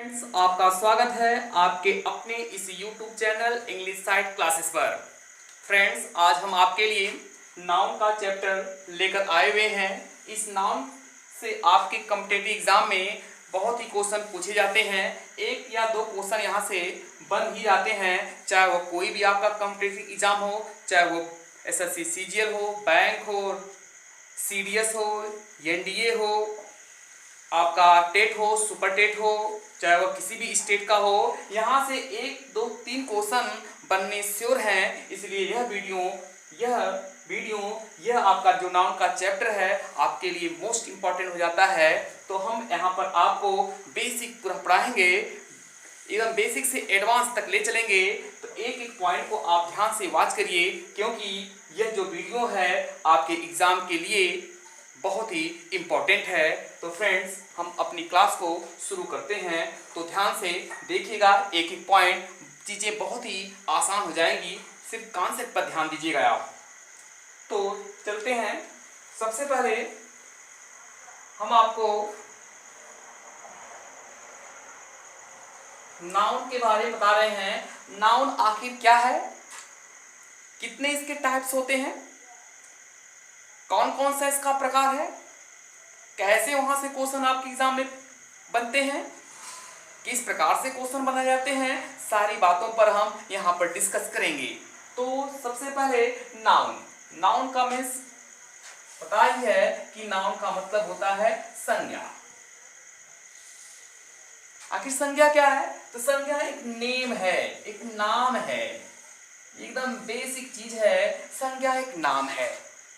Friends, आपका स्वागत है आपके अपने इस YouTube channel English site classes पर। फ्रेंड्स, आज हम आपके लिए नाउन का चैप्टर लेकर आए हुए हैं। इस नाउन से आपके कॉम्पिटिटिव एग्जाम में बहुत ही क्वेश्चन पूछे जाते हैं। एक या दो क्वेश्चन यहाँ से बन ही जाते हैं, चाहे वो कोई भी आपका कॉम्पिटिटिव एग्जाम हो, चाहे वो SSC CGL हो, बैंक हो, CDS हो, NDA हो, आपका टेट हो, सुपर टेट हो, चाहे वो किसी भी स्टेट का हो, यहाँ से एक दो तीन क्वेश्चन बनने श्योर हैं। इसलिए यह आपका जो नाउन का चैप्टर है आपके लिए मोस्ट इंपॉर्टेंट हो जाता है। तो हम यहाँ पर आपको बेसिक पूरा पढ़ाएंगे, एकदम बेसिक से एडवांस तक ले चलेंगे। तो एक एक पॉइंट को आप ध्यान से वॉच करिए, क्योंकि यह जो वीडियो है आपके एग्जाम के लिए बहुत ही इम्पोर्टेंट है। तो फ्रेंड्स, हम अपनी क्लास को शुरू करते हैं, तो ध्यान से देखिएगा एक एक पॉइंट, चीज़ें बहुत ही आसान हो जाएंगी, सिर्फ कॉन्सेप्ट पर ध्यान दीजिएगा आप। तो चलते हैं। सबसे पहले हम आपको नाउन के बारे में बता रहे हैं। नाउन आखिर क्या है, कितने इसके टाइप्स होते हैं, कौन कौन सा इसका प्रकार है, कैसे वहां से क्वेश्चन आपके एग्जाम में बनते हैं, किस प्रकार से क्वेश्चन बनाए जाते हैं, सारी बातों पर हम यहां पर डिस्कस करेंगे। तो सबसे पहले नाउन का मीन्स पता ही है कि नाउन का मतलब होता है संज्ञा। आखिर संज्ञा क्या है? तो संज्ञा एक नेम है, एक नाम है, एकदम बेसिक चीज है। संज्ञा एक नाम है।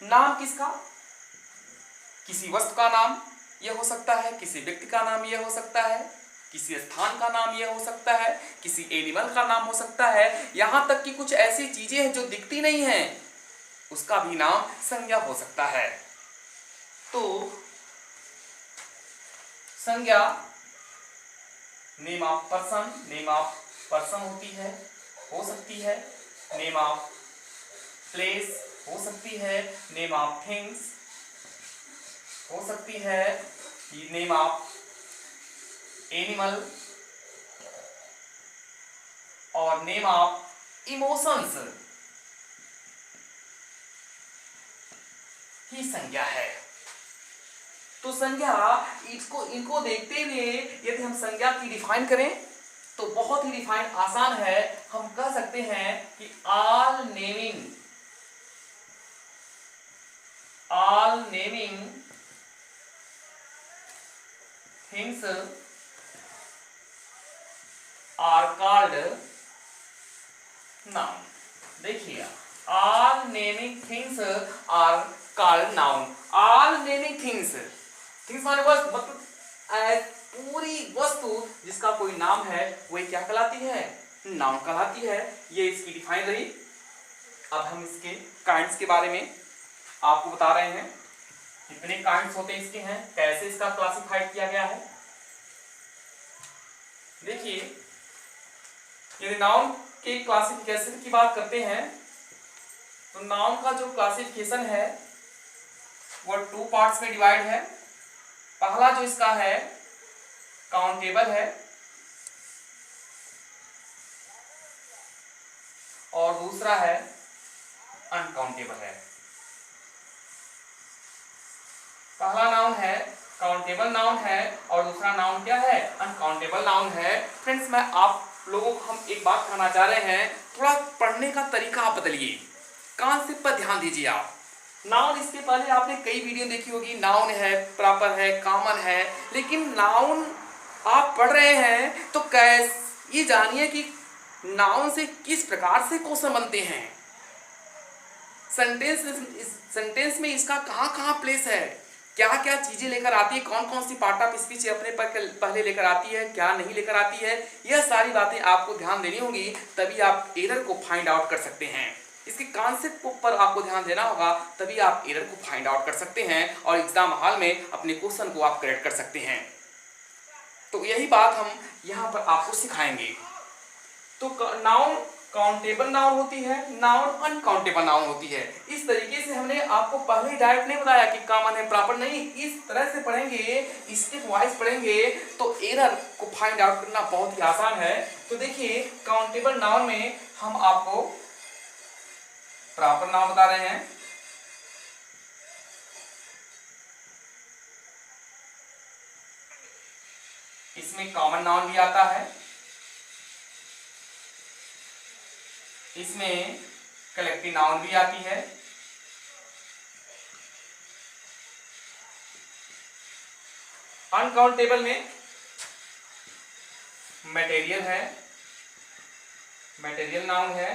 नाम किसका? किसी वस्तु का नाम यह हो सकता है, किसी व्यक्ति का नाम यह हो सकता है, किसी स्थान का नाम यह हो सकता है, किसी एनिमल का नाम हो सकता है, यहां तक कि कुछ ऐसी चीजें हैं जो दिखती नहीं हैं, उसका भी नाम संज्ञा हो सकता है। तो संज्ञा नेम ऑफ पर्सन होती है, हो सकती है, नेम ऑफ प्लेस हो सकती है, नेम ऑफ थिंग्स हो सकती है, नेम ऑफ एनिमल और नेम ऑफ इमोशंस ही संज्ञा है। तो संज्ञा इनको देखते हुए यदि हम संज्ञा की डिफाइन करें तो बहुत ही डिफाइन आसान है। हम कह सकते हैं कि all naming things are called noun. देखिए, all naming things are called noun. All naming things माने मतलब पूरी वस्तु जिसका कोई नाम है वही क्या कहलाती है? नाउन कहलाती है। ये इसकी डिफाइन रही। अब हम इसके काइंड्स के बारे में आपको बता रहे हैं, कितने काइंड्स होते हैं इसके हैं, कैसे इसका क्लासिफाइड किया गया है। देखिए, यदि नाउन के क्लासिफिकेशन की बात करते हैं तो नाउन का जो क्लासिफिकेशन है वो 2 पार्ट्स में डिवाइड है। पहला जो इसका है काउंटेबल है और दूसरा है अनकाउंटेबल है। पहला नाउन है काउंटेबल नाउन है और दूसरा नाउन क्या है? अनकाउंटेबल नाउन है। फ्रेंड्स, मैं आप लोगों को हम एक बात कहना चाह रहे हैं, थोड़ा पढ़ने का तरीका आप बदलिए, कॉन्सेप्ट पर ध्यान दीजिए आप। नाउन, इसके पहले आपने कई वीडियो देखी होगी, नाउन है, प्रॉपर है, कॉमन है, लेकिन नाउन आप पढ़ रहे हैं तो ये जानिए कि नाउन से किस प्रकार से क्वेश्चन बनते हैं, सेंटेंस में इसका कहाँ प्लेस है, क्या क्या चीजें लेकर आती है, कौन कौन सी पार्ट ऑफ स्पीच अपने पहले लेकर आती है, क्या नहीं लेकर आती है, यह सारी बातें आपको ध्यान देनी होगी, तभी आप एरर को फाइंड आउट कर सकते हैं। इसके कॉन्सेप्ट पर आपको ध्यान देना होगा, तभी आप एरर को फाइंड आउट कर सकते हैं और एग्जाम हॉल में अपने क्वेश्चन को आप करेक्ट कर सकते हैं। तो यही बात हम यहाँ पर आपको सिखाएंगे। तो नाउन काउंटेबल नाउन होती है, नाउन अनकाउंटेबल नाउन होती है। इस तरीके से हमने आपको पहले ही डायरेक्ट नहीं बताया कि कॉमन है प्रॉपर नहीं, इस तरह से पढ़ेंगे, स्टेप वाइज पढ़ेंगे तो एरर को फाइंड आउट करना बहुत ही आसान है। तो देखिए काउंटेबल नाउन में हम आपको प्रॉपर नाउन बता रहे हैं। इसमें कॉमन नाउन भी आता है, इसमें कलेक्टिव नाउन भी आती है, अनकाउंटेबल में मटेरियल है, मटेरियल नाउन है,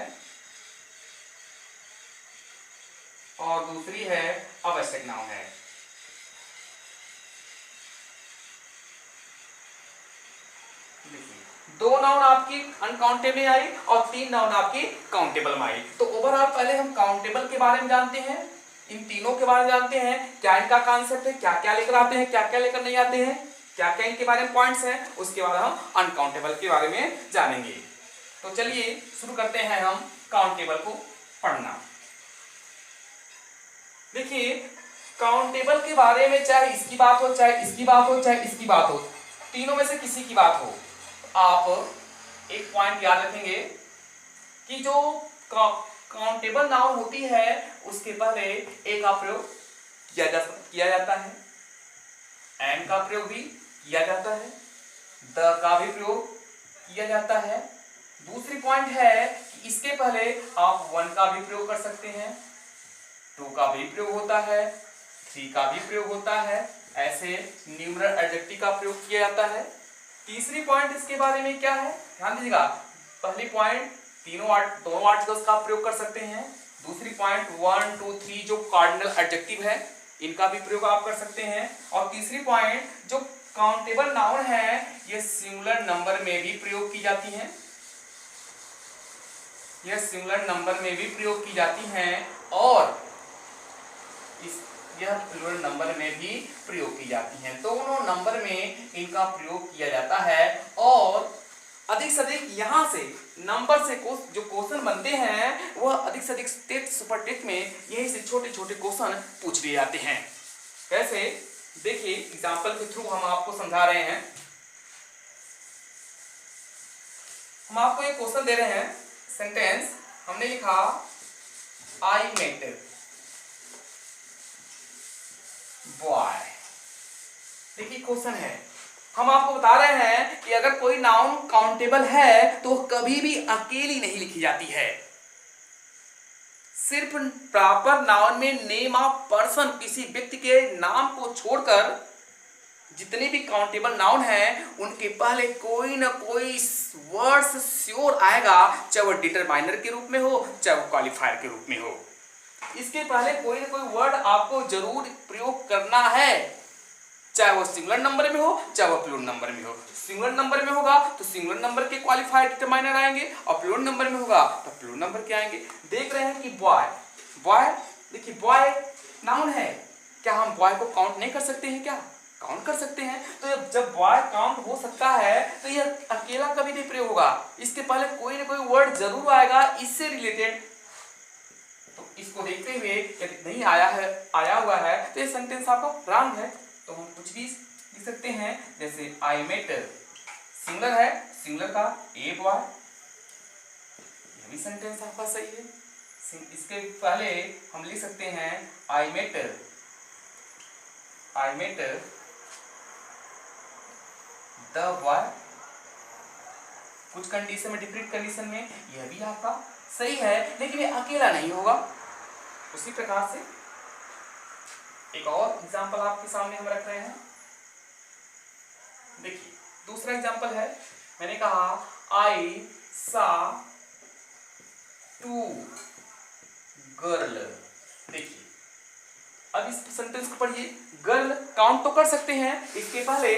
और दूसरी है आवश्यक नाउन है। दो नाउन आपकी अनकाउंटेबल में आई और 3 नाउन आपकी काउंटेबल में आई। तो ओवरऑल पहले हम काउंटेबल के बारे में जानते हैं, इन तीनों के बारे में जानते हैं, क्या इनका कॉन्सेप्ट है, क्या क्या लेकर आते हैं, क्या क्या लेकर नहीं आते हैं, क्या क्या इनके बारे में पॉइंट्स हैं। उसके बाद हम अनकाउंटेबल के बारे में जानेंगे। तो चलिए शुरू करते हैं हम काउंटेबल को पढ़ना। देखिए काउंटेबल के बारे में चाहे इसकी बात हो, चाहे इसकी बात हो, चाहे इसकी बात हो, तीनों में से किसी की बात हो, आप एक पॉइंट याद रखेंगे कि जो काउंटेबल नाउन होती है उसके पहले ए का प्रयोग किया जाता है, एन का प्रयोग भी किया जाता है, द का भी प्रयोग किया जाता है। दूसरी पॉइंट है कि इसके पहले आप वन का भी प्रयोग कर सकते हैं, टू का भी प्रयोग होता है, थ्री का भी प्रयोग होता है, ऐसे न्यूमरल एडजेक्टिव का प्रयोग किया जाता है। तीसरी पॉइंट इसके बारे में क्या है, ध्यान दीजिएगा। पहली पॉइंट दोनों आर्टिकल्स का प्रयोग कर सकते हैं। दूसरी पॉइंट 1, 2, 3 जो कार्डिनल एडजेक्टिव है इनका भी प्रयोग आप कर सकते हैं। और तीसरी पॉइंट जो काउंटेबल नाउन है ये सिंगुलर नंबर में भी प्रयोग की जाती हैं, यह सिंगुलर नंबर में भी प्रयोग की जाती हैं और यह प्लूरल नंबर में भी प्रयोग की जाती हैं। दोनों नंबर में इनका प्रयोग किया जाता है और अधिक से अधिक यहाँ से नंबर से जो क्वेश्चन बनते हैं वह अधिक से अधिक टेस्ट सुपर टेस्ट में यही से छोटे छोटे क्वेश्चन पूछ लिए जाते हैं। कैसे, देखिए एग्जाम्पल के थ्रू हम आपको समझा रहे हैं। हम आपको एक क्वेश्चन दे रहे हैं, सेंटेंस हमने लिखा आई मेट बॉय। देखिए क्वेश्चन है, हम आपको बता रहे हैं कि अगर कोई नाउन काउंटेबल है तो कभी भी अकेली नहीं लिखी जाती है। सिर्फ प्रॉपर नाउन में नेम ऑफ पर्सन, किसी व्यक्ति के नाम को छोड़कर जितने भी काउंटेबल नाउन हैं उनके पहले कोई ना कोई वर्ड्स श्योर आएगा, चाहे वो डिटरमाइनर के रूप में हो चाहे वो क्वालिफायर के रूप में हो। इसके पहले कोई ना कोई वर्ड आपको जरूर प्रयोग करना है, चाहे वो सिंगुलर नंबर में हो चाहे वो प्लूरल नंबर में हो। सिंगुलर नंबर में होगा तो सिंगुलर नंबर के क्वालिफायर डिटरमाइनर आएंगे और प्लूरल नंबर में होगा तो प्लूरल नंबर के आएंगे। देख रहे हैं कि बॉय, बॉय देखिए बॉय नाउन है, क्या हम बॉय को काउंट नहीं कर सकते हैं? क्या काउंट कर सकते हैं। तो जब बॉय काउंट हो सकता है तो यह अकेला कभी नहीं प्रयोग होगा, इसके पहले कोई ना कोई वर्ड जरूर आएगा इससे रिलेटेड। तो इसको देखते हुए यदि नहीं आया हुआ है तो ये सेंटेंस आपका रॉन्ग है। तो हम कुछ भी लिख सकते हैं, जैसे आई मेट सिंगुलर है, सिंगुलर का ए बॉय, ये भी सेंटेंस आपका सही है। इसके पहले हम लिख सकते हैं आई मेट द बॉय, कुछ कंडीशन में डिफरेंट कंडीशन में यह भी आपका सही है, लेकिन ये अकेला नहीं होगा। उसी प्रकार से एक और एग्जांपल आपके सामने हम रख रहे हैं। देखिए दूसरा एग्जांपल है, मैंने कहा आई सा टू गर्ल। देखिए अब इस सेंटेंस को पढ़िए, गर्ल काउंट तो कर सकते हैं, इसके पहले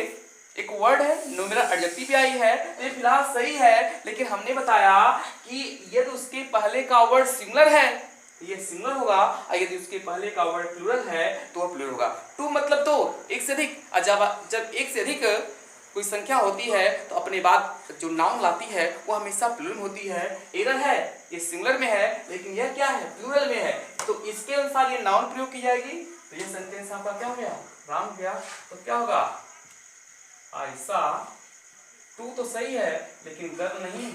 एक वर्ड है, न्यूमेरल एडजेक्टिव भी आई है, तो ये फिलहाल सही है, लेकिन हमने बताया कि यदि उसके पहले का वर्ड सिंगुलर है ये सिंगुलर होगा और यदि उसके पहले का वर्ड प्लूरल है तो वह प्लूरल होगा। टू मतलब दो, एक से अधिक। जब एक से अधिक कोई संख्या होती है तो अपने बाद जो नाउन लाती है वो हमेशा प्लूरल होती है। एरर है, ये सिंगुलर में है लेकिन यह क्या है, प्लूरल में है, तो इसके अनुसार ये नाउन प्रयोग की जाएगी। तो ये सेंटेंस आपका क्या हो गया, राम हो गया। तो क्या होगा, ऐसा टू तो सही है लेकिन गर्ल नहीं,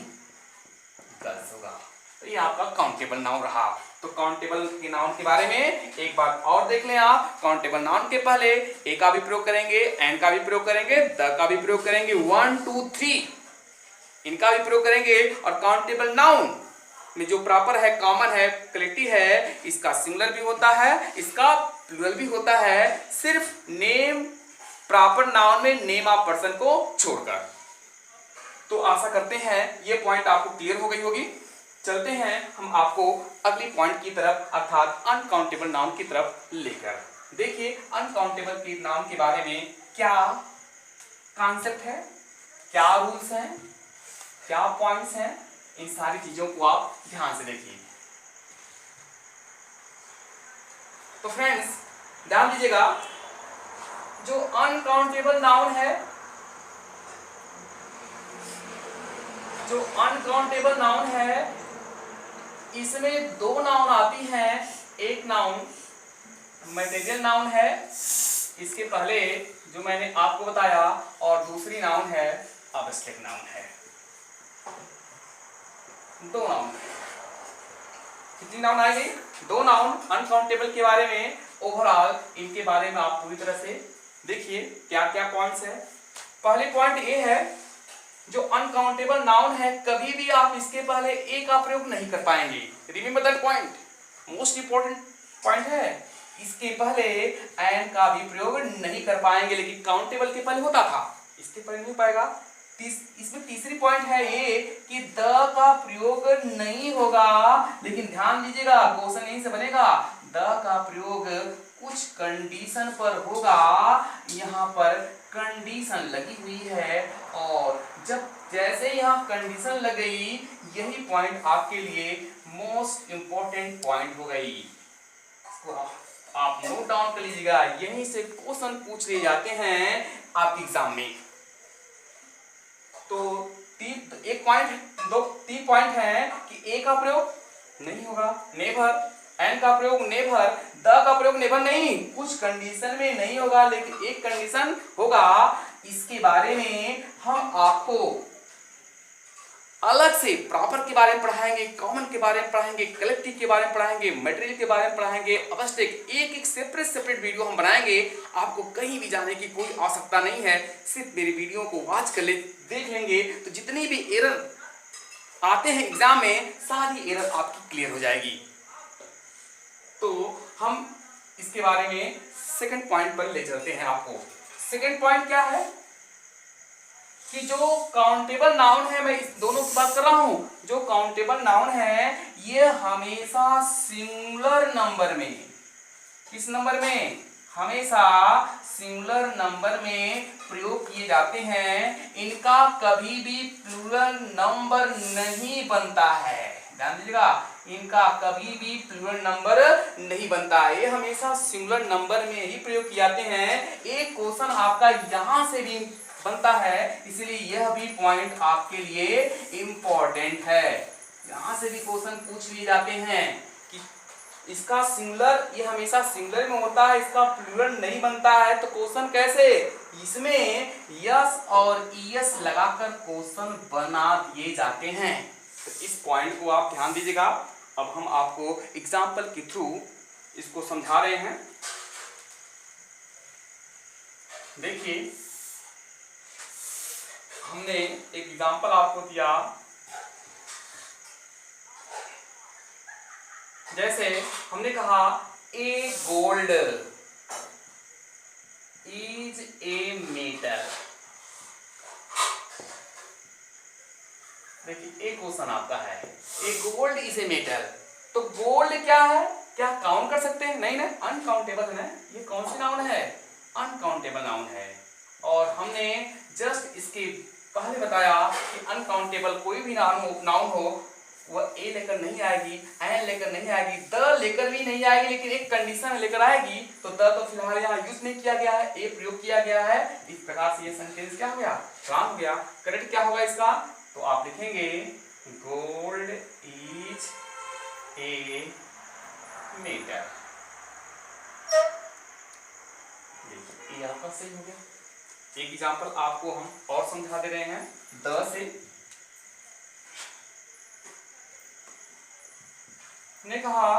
गर्ल्स होगा। तो ये आपका काउंटेबल नाउन रहा। तो काउंटेबल के नाउन के बारे में एक बात और देख लें आप। काउंटेबल नाउन के पहले ए का भी प्रयोग करेंगे, एन का भी प्रयोग करेंगे, द का भी प्रयोग करेंगे, 1 2 3 इनका भी प्रयोग करेंगे। और काउंटेबल नाउन में जो प्रॉपर है, कॉमन है, कलेक्टिव है, इसका सिंगुलर भी होता है, इसका प्लूरल भी होता है, सिर्फ नेम प्रॉपर नाउन में नेम ऑफ पर्सन को छोड़कर। तो आशा करते हैं ये पॉइंट आपको क्लियर हो गई होगी। चलते हैं हम आपको अगली पॉइंट की तरफ अर्थात अनकाउंटेबल नाउन की तरफ लेकर। देखिए अनकाउंटेबल के नाउन के बारे में क्या कॉन्सेप्ट है, क्या रूल्स हैं, क्या पॉइंट्स हैं, इन सारी चीजों को आप ध्यान से देखिए। तो फ्रेंड्स ध्यान दीजिएगा, जो अनकाउंटेबल नाउन है, जो अनकाउंटेबल नाउन है, इसमें दो नाउन आती हैं। एक नाउन मटेरियल नाउन है, इसके पहले जो मैंने आपको बताया, और दूसरी नाउन है अब्स्ट्रैक्ट नाउन है। दो नाउन, कितनी नाउन आ गई, दो नाउन अनकाउंटेबल के बारे में। ओवरऑल इनके बारे में आप पूरी तरह से देखिए क्या क्या पॉइंट्स है। पहले पॉइंट ये है, जो अनकाउंटेबल नाउन है कभी भी आप इसके पहले ए का प्रयोग नहीं कर पाएंगे। Remember that point, most important point है। इसके पहले एन का भी प्रयोग नहीं कर पाएंगे, लेकिन काउंटेबल के पहले होता था, इसके पहले नहीं पाएगा। इसमें तीसरी पॉइंट है ये कि द का प्रयोग नहीं होगा, लेकिन ध्यान दीजिएगा क्वेश्चन यहीं से बनेगा, द का प्रयोग कुछ कंडीशन पर होगा। यहाँ पर कंडीशन लगी हुई है, और जब जैसे यहाँ कंडीशन लग गई, यही पॉइंट आपके लिए मोस्ट इंपॉर्टेंट पॉइंट हो गई। इसको आप नोट डाउन कर लीजिएगा, यहीं से क्वेश्चन पूछ लिए जाते हैं आपके एग्जाम में। तो एक पॉइंट, दो तीन पॉइंट है कि ए का प्रयोग नहीं होगा, नेवर, एन का प्रयोग नेवर, द का प्रयोग नेवर नहीं, कुछ कंडीशन में नहीं होगा, लेकिन एक कंडीशन होगा। इसके बारे में हम आपको अलग से प्रॉपर के बारे में पढ़ाएंगे, कॉमन के बारे में पढ़ाएंगे, कलेक्टिव के बारे में पढ़ाएंगे, मटेरियल के बारे में पढ़ाएंगे, अब्स्ट्रैक्ट, एक एक सेपरेट वीडियो हम बनाएंगे। आपको कहीं भी जाने की कोई आवश्यकता नहीं है, सिर्फ मेरी वीडियो को वॉच कर ले, देख लेंगे तो जितनी भी एरर आते हैं एग्जाम में, सारी एरर आपकी क्लियर हो जाएगी। तो हम इसके बारे में सेकंड पॉइंट पर ले चलते हैं आपको। सेकंड पॉइंट क्या है कि जो काउंटेबल नाउन है, मैं इस दोनों की बात कर रहा हूं, जो काउंटेबल नाउन है ये हमेशा सिंगुलर नंबर में, किस नंबर में, हमेशा सिंगुलर नंबर में प्रयोग किए जाते हैं। इनका कभी भी प्लूरल नंबर नहीं बनता है, ध्यान दीजिएगा, इनका कभी भी प्लूरल नंबर नहीं बनता है, ये हमेशा सिंगुलर नंबर में ही प्रयोग किए जाते हैं। एक क्वेश्चन आपका यहां से भी बनता है, इसलिए यह भी पॉइंट आपके लिए इंपॉर्टेंट है। यहां से भी क्वेश्चन पूछ लिए जाते हैं कि इसका सिंगुलर, ये हमेशा सिंगुलर में होता है, इसका प्लूरल नहीं बनता है, तो क्वेश्चन कैसे, इसमें यस और ईएस लगाकर क्वेश्चन बना दिए जाते हैं। तो इस पॉइंट को आप ध्यान दीजिएगा। अब हम आपको एग्जाम्पल के थ्रू इसको समझा रहे हैं। देखिए हमने एक एग्जाम्पल आपको दिया, जैसे हमने कहा ए गोल्ड इज ए मेटल। देखिए एक क्वेश्चन आपका है, ए गोल्ड इज ए मेटल, तो गोल्ड क्या है, क्या काउंट कर सकते हैं, नहीं ना, अनकाउंटेबल है, ये कौन सी नाउन है, अनकाउंटेबल नाउन है। और हमने जस्ट इसके पहले बताया कि अनकाउंटेबल कोई भी नाउन हो वह ए लेकर नहीं आएगी, एन लेकर नहीं आएगी, द लेकर भी नहीं आएगी, लेकिन एक कंडीशन लेकर आएगी। तो द तो फिलहाल यहाँ यूज नहीं किया गया है, ए प्रयोग किया गया है। इस प्रकार से ये सेंटेंस क्या हो गया, रॉन्ग हो गया। करेक्ट क्या होगा इसका, तो आप लिखेंगे गोल्ड इज ए मेटल। देखिए ये आपका सही हो गया। एक एग्जांपल आपको हम और समझा दे रहे हैं द से। ने कहा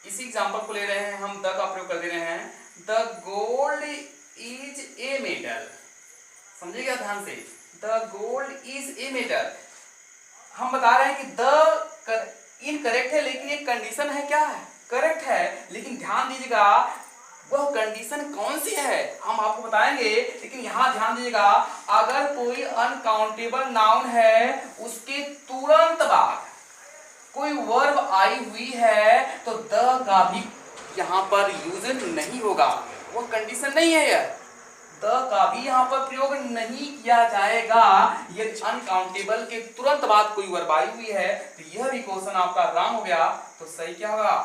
इसी एग्जांपल को ले रहे हैं हम, द का प्रयोग कर दे रहे हैं, the gold is a metal. समझिएगा ध्यान से, the gold is a metal. हम बता रहे हैं कि द इनकरेक्ट है, लेकिन एक कंडीशन है क्या है, करेक्ट है। लेकिन ध्यान दीजिएगा वह कंडीशन कौन सी है हम आपको बताएंगे, लेकिन यहां ध्यान दीजिएगा अगर कोई अनकाउंटेबल नाउन है उसके तुरंत बाद कोई वर्ब आई हुई है तो द का भी यहां पर यूज नहीं होगा, वो कंडीशन नहीं है यह, द का भी यहां पर प्रयोग नहीं किया जाएगा। यदि अनकाउंटेबल के तुरंत बाद कोई वर्ब आई हुई है तो यह भी क्वेश्चन आपका रॉन्ग हो गया। तो सही क्या होगा,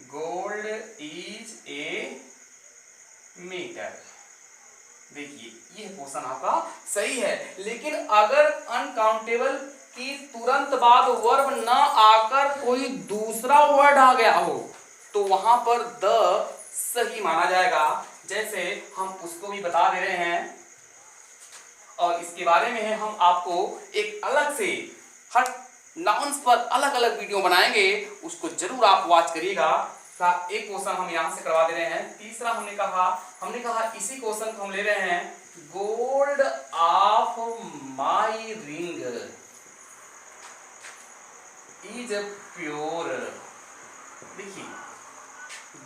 गोल्ड इज ए मेटल। देखिए यह क्वेश्चन आपका सही है। लेकिन अगर अनकाउंटेबल की तुरंत बाद वर्ब न आकर कोई दूसरा वर्ड आ गया हो तो वहां पर द सही माना जाएगा। जैसे हम उसको भी बता दे रहे हैं और इसके बारे में हम आपको एक अलग से हर नाउन्स पर अलग अलग वीडियो बनाएंगे, उसको जरूर आप वॉच करिएगा। एक क्वेश्चन हम यहां से करवा दे रहे हैं। तीसरा हमने कहा इसी क्वेश्चन को हम ले रहे हैं, gold of my ring is pure. देखिए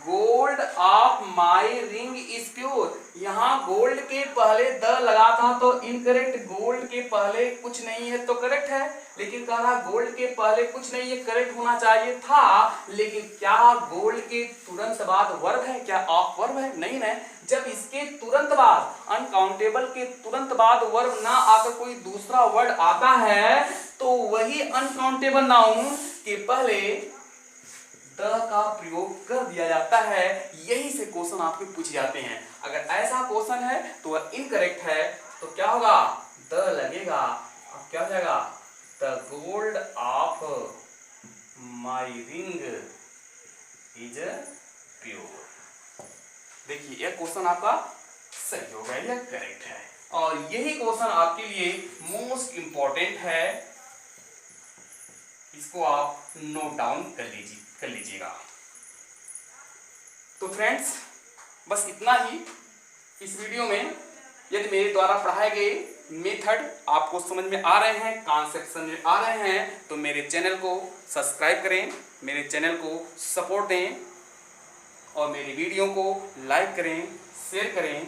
gold of my ring is pure, यहाँ गोल्ड के पहले द लगा था तो इनकरेक्ट, गोल्ड के पहले कुछ नहीं है तो करेक्ट है। लेकिन कह रहा गोल्ड के पहले कुछ नहीं है, करेक्ट होना चाहिए था। लेकिन क्या गोल्ड के तुरंत बाद वर्ब है, क्या ऑफ वर्ब है, नहीं ना। जब इसके तुरंत बाद अनकाउंटेबल के तुरंत बाद वर्ब ना आकर कोई दूसरा वर्ड आता है तो वही अनकाउंटेबल नाउन के पहले द का प्रयोग कर दिया जाता है। यही से क्वेश्चन आपके पूछे जाते हैं। अगर ऐसा क्वेश्चन है तो वह इनकरेक्ट है, तो क्या होगा, द लगेगा। अब क्या हो जाएगा, the gold of my ring is pure. देखिए यह क्वेश्चन आपका सही हो गया, यह करेक्ट है। और यही क्वेश्चन आपके लिए मोस्ट इंपॉर्टेंट है, इसको आप नोट डाउन कर लीजिएगा। तो फ्रेंड्स बस इतना ही इस वीडियो में। यदि मेरे द्वारा पढ़ाए गए मेथड आपको समझ में आ रहे हैं, कॉन्सेप्ट समझ में आ रहे हैं, तो मेरे चैनल को सब्सक्राइब करें, मेरे चैनल को सपोर्ट दें और मेरी वीडियो को लाइक करें, शेयर करें।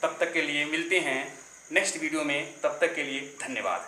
तब तक के लिए मिलते हैं नेक्स्ट वीडियो में, तब तक के लिए धन्यवाद।